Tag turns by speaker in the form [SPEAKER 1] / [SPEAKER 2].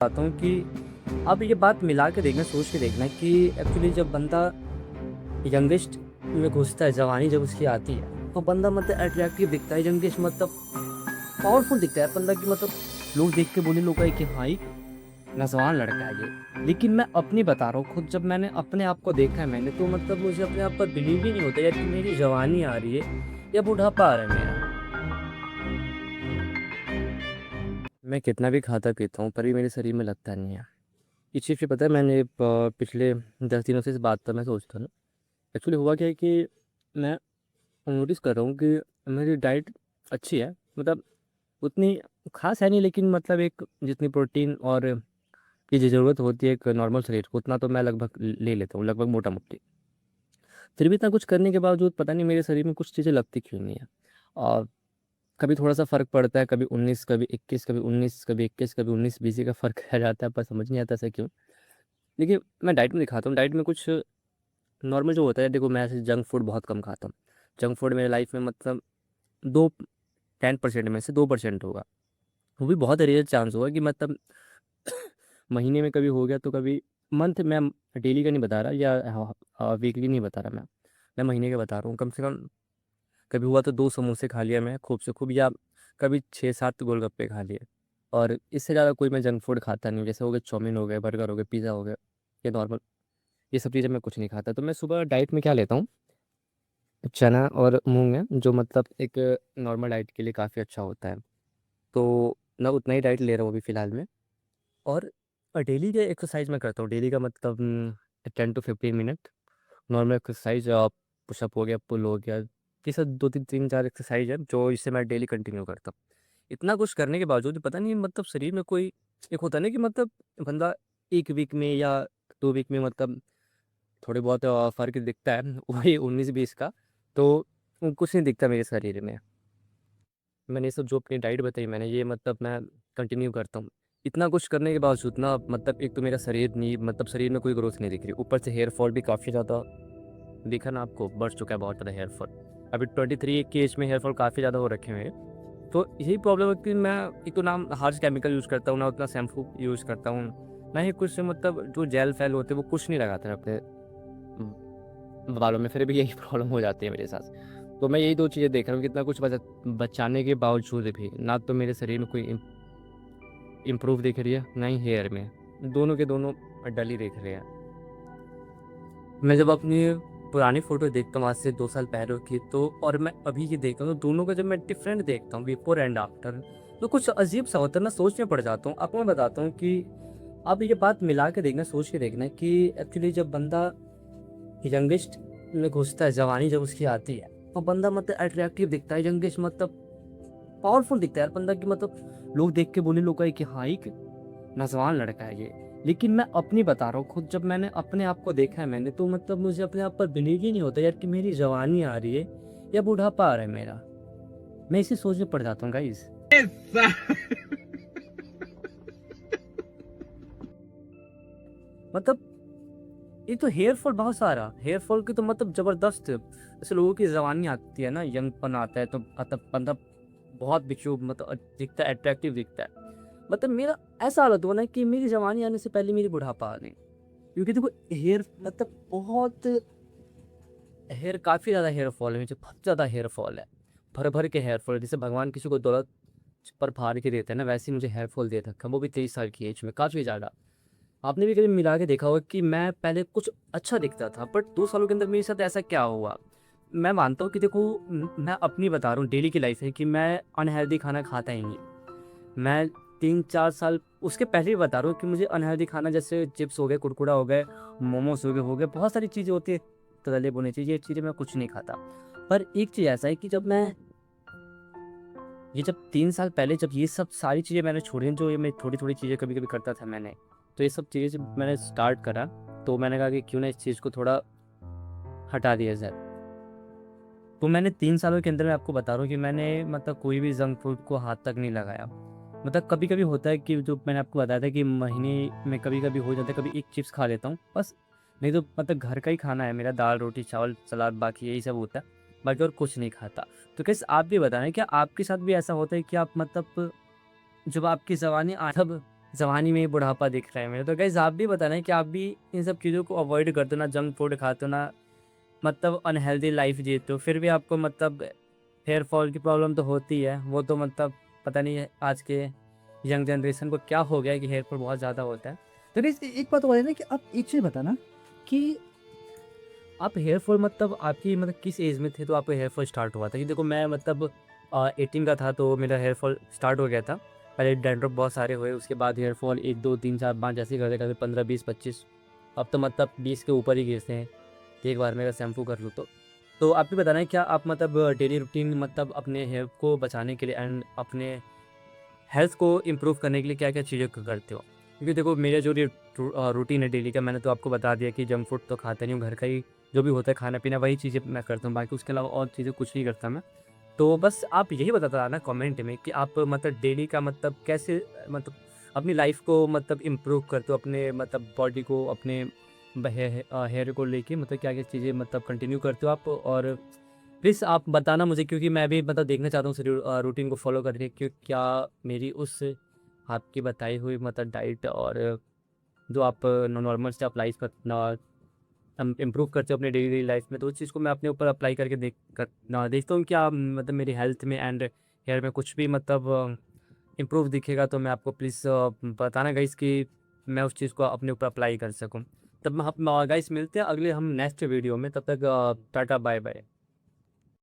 [SPEAKER 1] चाहता हूँ कि अब ये बात मिला के देखना, सोच के देखना कि एक्चुअली जब बंदा यंगेस्ट में घुसता है, जवानी जब उसकी आती है, तो बंदा मतलब अट्रैक्टिव दिखता है, यंगेस्ट मतलब पावरफुल दिखता है बंदा की मतलब लोग देख के बोलने लोग कि हाँ, एक नौजवान लड़का है ये। लेकिन मैं अपनी बता रहा हूँ खुद, जब मैंने अपने आप को देखा है मैंने, तो मतलब मुझे अपने आप पर बिलीव ही नहीं होता यार कि मेरी जवानी आ रही है या बुढ़ापा आ रहा है मेरा। मैं कितना भी खाता पीता हूँ पर भी मेरे शरीर में लगता नहीं है। इस चीज़ पे पता है, मैंने पिछले 10 दिनों से इस बात पर मैं सोचता हूँ। एक्चुअली हुआ क्या है कि मैं नोटिस कर रहा हूँ कि मेरी डाइट अच्छी है, मतलब उतनी खास है नहीं, लेकिन मतलब एक जितनी प्रोटीन और की जो ज़रूरत होती है एक नॉर्मल शरीर को, उतना तो मैं लगभग ले लेता हूँ, लगभग मोटा मोटी। फिर भी इतना कुछ करने के बावजूद पता नहीं मेरे शरीर में कुछ चीज़ें लगती क्यों नहीं है। और कभी थोड़ा सा फ़र्क पड़ता है, कभी 19, कभी 21, कभी 19, कभी 21, कभी 19-20 का फ़र्क आ जाता है, पर समझ नहीं आता ऐसा क्यों। देखिए, मैं डाइट में दिखाता हूँ, डाइट में कुछ नॉर्मल जो होता है, देखो मैं ऐसे जंक फूड बहुत कम खाता हूँ। जंक फूड मेरे लाइफ में मतलब दो 10% में से 2% होगा। वो भी बहुत रेयर चांस होगा कि मतलब महीने में कभी हो गया, तो कभी मंथ में। डेली का नहीं बता रहा या वीकली नहीं बता रहा मैं महीने का बता रहा हूँ। कम से कम कभी हुआ तो 2 समोसे खा लिया मैं खूब से खूब, या कभी 6-7 गोलगप्पे खा लिए। और इससे ज़्यादा कोई मैं जंक फूड खाता नहीं हूँ। जैसे हो गए चाउमीन, हो गए बर्गर, हो गए पिज़्ज़ा, हो गया ये नॉर्मल, ये सब चीज़ें मैं कुछ नहीं खाता। तो मैं सुबह डाइट में क्या लेता हूँ, चना और मूंग है, जो मतलब एक नॉर्मल डाइट के लिए काफ़ी अच्छा होता है। तो मैं उतना ही डाइट ले रहा हूँ अभी फ़िलहाल में। और डेली के एक्सरसाइज मैं करता हूँ, डेली का मतलब 10 to 15 minute normal exercise. Push-up हो गया, पुल हो गया, ये सब 2-3 3-4 एक्सरसाइज है जो इससे मैं डेली कंटिन्यू करता हूँ। इतना कुछ करने के बावजूद पता नहीं मतलब शरीर में कोई एक होता है ना कि मतलब बंदा 1 वीक में या 2 वीक में मतलब थोड़े बहुत फ़र्क दिखता है वही 19-20 का। तो कुछ नहीं दिखता मेरे शरीर में। मैंने ये सब जो अपनी डाइट बताई मैंने, ये मतलब मैं कंटिन्यू करता हूँ। इतना कुछ करने के बावजूद ना मतलब एक तो मेरा शरीर नहीं, मतलब शरीर में कोई ग्रोथ नहीं दिख रही, ऊपर से हेयर फॉल भी काफ़ी ज़्यादा दिखा ना आपको, बढ़ चुका है बहुत ज़्यादा हेयर फॉल। अभी 23 की एज में हेयर फॉल काफ़ी ज़्यादा हो रखे हुए हैं। तो यही प्रॉब्लम है कि मैं एक तो ना हार्श केमिकल यूज़ करता हूँ, ना उतना शैम्पू यूज़ करता हूँ, ना ही कुछ मतलब जो जेल फैल होते हैं वो कुछ नहीं लगाता है अपने बालों में, फिर भी यही प्रॉब्लम हो जाती है मेरे साथ। तो मैं यही 2 चीज़ें देख रहा हूँ कि इतना कुछ बचाने के बावजूद भी ना तो मेरे शरीर में कोई इम्प्रूव दिख रही है, ना ही हेयर में। दोनों के दोनों डल ही दिख रहे हैं। मैं जब अपनी पुरानी फ़ोटो देखता हूँ आज से 2 साल पहले की, तो और मैं अभी की देखता हूँ, तो दोनों का जब मैं डिफरेंट देखता हूँ बिफ़ोर एंड आफ्टर, तो कुछ अजीब-सा होता है, मैं सोच में पड़ जाता हूँ। आपको मैं बताता हूँ कि अब ये बात मिला के देखना, सोच के देखना कि एक्चुअली जब बंदा यंगेस्ट में घुसता है, जवानी जब उसकी आती है, तो बंदा मतलब अट्रैक्टिव दिखता है, यंगेस्ट मतलब पावरफुल दिखता है यार बंदा की मतलब लोग देख के बोलने लोग कि हाँ, एक नौजवान लड़का है ये। लेकिन मैं अपनी बता रहा हूँ खुद, जब मैंने अपने आप को देखा है मैंने, तो मतलब मुझे अपने आप पर बिलीव ही नहीं होता यार कि मेरी जवानी आ रही है या बुढ़ापा आ रहा है मेरा। मैं इसी सोच में पड़ जाता हूँ गाइस। मतलब एक तो हेयर फॉल, बहुत सारा हेयर फॉल की तो मतलब जबरदस्त। जैसे लोगों की जवानी आती है ना, यंगपन आता है, तो मतलब बंदा बहुत बिचू मतलब दिखता है, अट्रैक्टिव दिखता है। मतलब मेरा ऐसा हालत हुआ ना कि मेरी जवानी आने से पहले मेरी बुढ़ापा आ गई। क्योंकि देखो हेयर मतलब बहुत हेयर, काफ़ी ज़्यादा हेयर फॉल है मुझे, बहुत ज़्यादा हेयर फॉल है। भर भर के हेयर फॉल, जैसे भगवान किसी को दौलत पर फाड़ के देते हैं ना, वैसे ही मुझे हेयर फॉल दे रखा है, वो भी 23 साल की एज में, काफ़ी ज़्यादा। आपने भी कभी मिला के देखा होगा कि मैं पहले कुछ अच्छा दिखता था, बट 2 सालों के अंदर मेरे साथ ऐसा क्या हुआ। मैं मानता हूँ कि देखो मैं अपनी बता रहा हूँ, डेली की लाइफ है कि मैं अनहेल्दी खाना खाता ही नहीं। मैं 3-4 साल उसके पहले ही बता रहा हूँ कि मुझे अनहेल्दी खाना, जैसे चिप्स हो गए, कुरकुरा हो गए, मोमोज हो गए, बहुत सारी चीज़ें होती है तले भुने चीज़, ये चीज़ें मैं कुछ नहीं खाता। पर एक चीज़ ऐसा है कि जब 3 साल पहले जब ये सब सारी चीज़ें मैंने छोड़ी, जो ये मैं थोड़ी थोड़ी चीज़ें कभी कभी करता था मैंने, तो ये सब चीज़ें जब मैंने स्टार्ट करा, तो मैंने कहा कि क्यों ना इस चीज़ को थोड़ा हटा दिया जाए। तो मैंने 3 सालों के अंदर, मैं आपको बता रहा हूँ कि मैंने मतलब कोई भी जंक फूड को हाथ तक नहीं लगाया। मतलब कभी कभी होता है कि जो मैंने आपको बताया था कि महीने में कभी कभी हो जाता है, कभी एक चिप्स खा लेता हूँ बस। नहीं तो मतलब घर का ही खाना है मेरा, दाल रोटी चावल सलाद, बाकी यही सब होता है, बाकी और कुछ नहीं खाता। तो कैसे आप भी बताना, क्या आपके साथ भी ऐसा होता है कि आप मतलब जब आपकी जवानी आ तब जवानी में ही बुढ़ापा दिख रहा है मेरे। तो गाइज़ आप भी बताना कि आप भी इन सब चीज़ों को अवॉइड करते हो ना, जंक फूड खाते हो ना, मतलब अनहेल्दी लाइफ जीते हो, फिर भी आपको मतलब हेयर फॉल की प्रॉब्लम तो होती है। वो तो मतलब पता नहीं है आज के यंग जनरेशन को क्या हो गया है कि हेयर फॉल बहुत ज़्यादा होता है।
[SPEAKER 2] तो गाइस एक बात और है ना कि आप एक चीज़ बताना कि
[SPEAKER 1] आप हेयर फॉल मतलब आपकी मतलब किस एज में थे तो आपका हेयर फॉल स्टार्ट हुआ था? कि देखो मैं मतलब 18 का था तो मेरा हेयर फॉल स्टार्ट हो गया था। पहले डैंड्रफ बहुत सारे हुए, उसके बाद हेयर फॉल 1, 2, 3, 4, 5 ऐसे ही करते-करते 15, 20, 25, अब तो मतलब 20 के ऊपर ही गिरते हैं, कि एक बार में अगर शैम्पू कर लूँ तो। तो आप भी बताना है क्या आप मतलब डेली रूटीन मतलब अपने हेयर को बचाने के लिए एंड अपने हेल्थ को इम्प्रूव करने के लिए क्या-क्या चीज़ें करते हो? क्योंकि देखो मेरा जो रूटीन है डेली का, मैंने तो आपको बता दिया कि जंक फूड तो खाता नहीं हूँ, घर का ही जो भी होता है खाना-पीना वही चीज़ें मैं करता हूँ, बाकी उसके अलावा और चीज़ें कुछ नहीं करता मैं। तो बस आप यही बताता रहना कमेंट में कि आप मतलब डेली का मतलब कैसे मतलब अपनी लाइफ़ को मतलब इम्प्रूव करते हो, अपने मतलब बॉडी को, अपने हेयर को लेके मतलब क्या-क्या चीज़ें मतलब कंटिन्यू करते हो आप, और प्लीज़ आप बताना मुझे, क्योंकि मैं भी मतलब देखना चाहता हूँ उस रूटीन को फ़ॉलो करके कि क्या मेरी उस आपकी बताई हुई मतलब डाइट और जो आप नॉर्मल से आप लाइफ़ पर इम्प्रूव करते हो अपने डेली लाइफ़ में, तो उस चीज़ को मैं अपने ऊपर अप्लाई करके देखता हूँ क्या मतलब मेरी हेल्थ में एंड हेयर में कुछ भी मतलब इम्प्रूव दिखेगा, तो मैं आपको प्लीज़ बताना गाइस कि मैं उस चीज़ को अपने ऊपर अप्लाई कर सकूँ। तब हम गाइस मिलते हैं अगले हम नेक्स्ट वीडियो में, तब तक टाटा बाय बाय।